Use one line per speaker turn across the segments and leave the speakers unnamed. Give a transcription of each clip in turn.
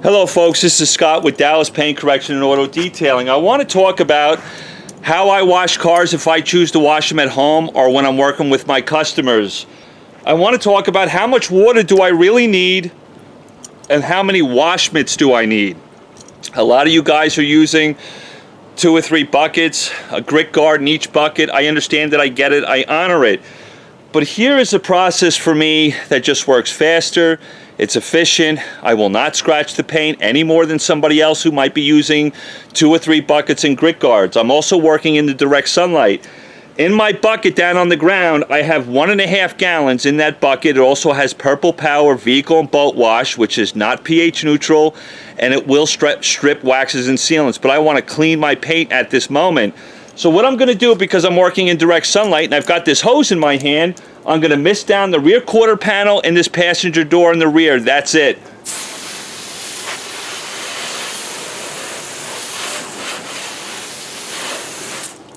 Hello folks, this is Scott with Dallas Paint Correction and Auto Detailing. I want to talk about how I wash cars if I choose to wash them at home or when I'm working with my customers. I want to talk about how much water do I really need and how many wash mitts do I need. A lot of you guys are using 2 or 3 buckets, a grit guard in each bucket. I understand that, I get it, I honor it. But here is a process for me that just works faster. It's efficient. I will not scratch the paint any more than somebody else who might be using 2 or 3 buckets and grit guards. I'm also working in the direct sunlight. In my bucket down on the ground, I have 1.5 gallons in that bucket. It also has Purple Power Vehicle and Boat Wash, which is not pH neutral, and it will strip waxes and sealants. But I want to clean my paint at this moment. So what I'm going to do, because I'm working in direct sunlight and I've got this hose in my hand, I'm going to mist down the rear quarter panel and this passenger door in the rear. That's it.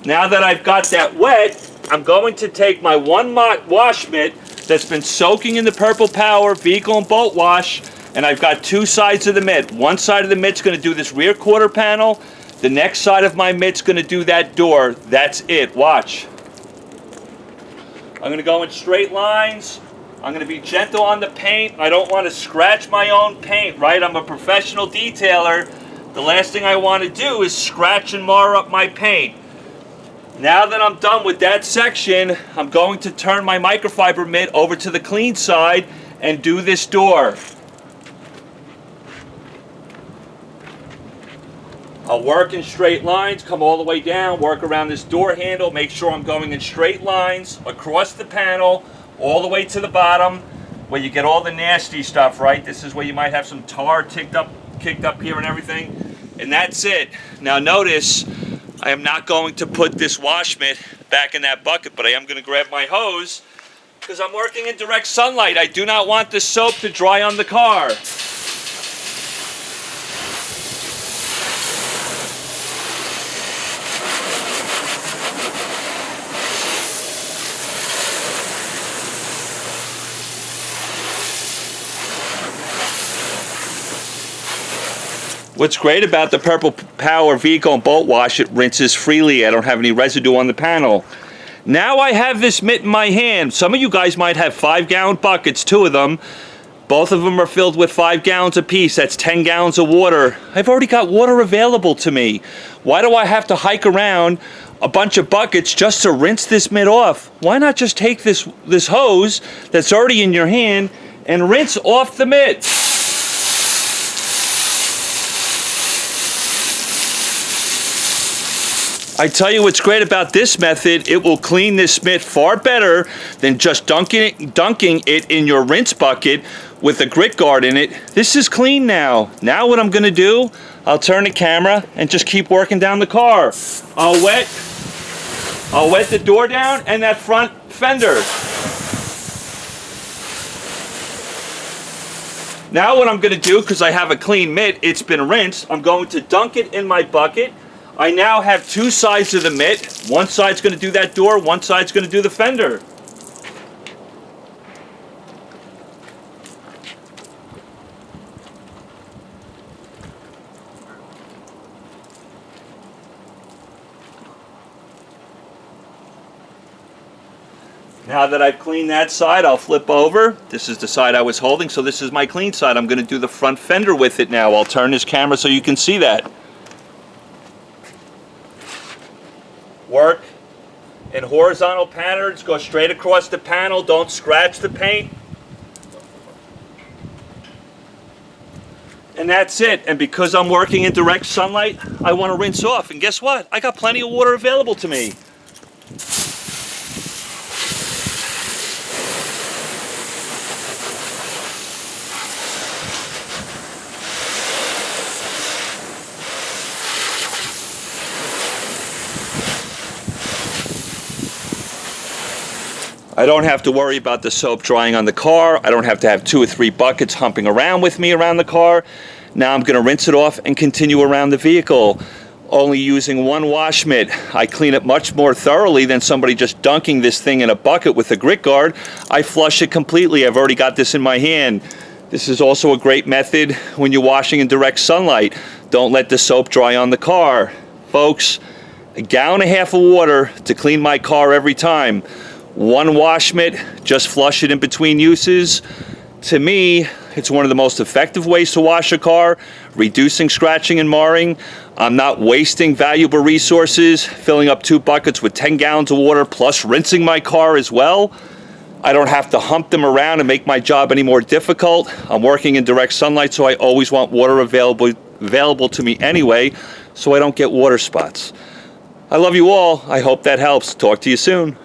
Now that I've got that wet, I'm going to take my 1 wash mitt that's been soaking in the Purple Power Vehicle and Boat Wash, and I've got 2 sides of the mitt. One side of the mitt's going to do this rear quarter panel. The next side of my mitt's going to do that door. That's it. Watch. I'm going to go in straight lines. I'm going to be gentle on the paint. I don't want to scratch my own paint, right? I'm a professional detailer. The last thing I want to do is scratch and mar up my paint. Now that I'm done with that section, I'm going to turn my microfiber mitt over to the clean side and do this door. I'll work in straight lines, come all the way down, work around this door handle, make sure I'm going in straight lines across the panel, all the way to the bottom, where you get all the nasty stuff, right? This is where you might have some tar kicked up here and everything. And that's it. Now notice, I am not going to put this wash mitt back in that bucket, but I am going to grab my hose, because I'm working in direct sunlight. I do not want the soap to dry on the car. What's great about the Purple Power Vehicle and Boat Wash, it rinses freely. I don't have any residue on the panel. Now I have this mitt in my hand. Some of you guys might have 5-gallon buckets, 2 of them. Both of them are filled with 5 gallons apiece. That's 10 gallons of water. I've already got water available to me. Why do I have to hike around a bunch of buckets just to rinse this mitt off? Why not just take this hose that's already in your hand and rinse off the mitt? I tell you what's great about this method, it will clean this mitt far better than just dunking it in your rinse bucket with a grit guard in it. This is clean now. Now what I'm going to do, I'll turn the camera and just keep working down the car. I'll wet the door down and that front fender. Now what I'm going to do, because I have a clean mitt, it's been rinsed, I'm going to dunk it in my bucket. I now have 2 sides of the mitt. One side's going to do that door, one side's going to do the fender. Now that I've cleaned that side, I'll flip over. This is the side I was holding, so this is my clean side. I'm going to do the front fender with it now. I'll turn this camera so you can see that. Work in horizontal patterns, go straight across the panel, don't scratch the paint. And that's it. And because I'm working in direct sunlight, I want to rinse off. And guess what? I got plenty of water available to me. I don't have to worry about the soap drying on the car. I don't have to have 2 or 3 buckets humping around with me around the car. Now I'm going to rinse it off and continue around the vehicle. Only using 1 wash mitt. I clean it much more thoroughly than somebody just dunking this thing in a bucket with a grit guard. I flush it completely. I've already got this in my hand. This is also a great method when you're washing in direct sunlight. Don't let the soap dry on the car. Folks, 1.5 gallons of water to clean my car every time. 1 wash mitt, just flush it in between uses. To me, it's one of the most effective ways to wash a car, reducing scratching and marring. I'm not wasting valuable resources, filling up 2 buckets with 10 gallons of water, plus rinsing my car as well. I don't have to hump them around and make my job any more difficult. I'm working in direct sunlight, so I always want water available to me anyway, so I don't get water spots. I love you all. I hope that helps. Talk to you soon.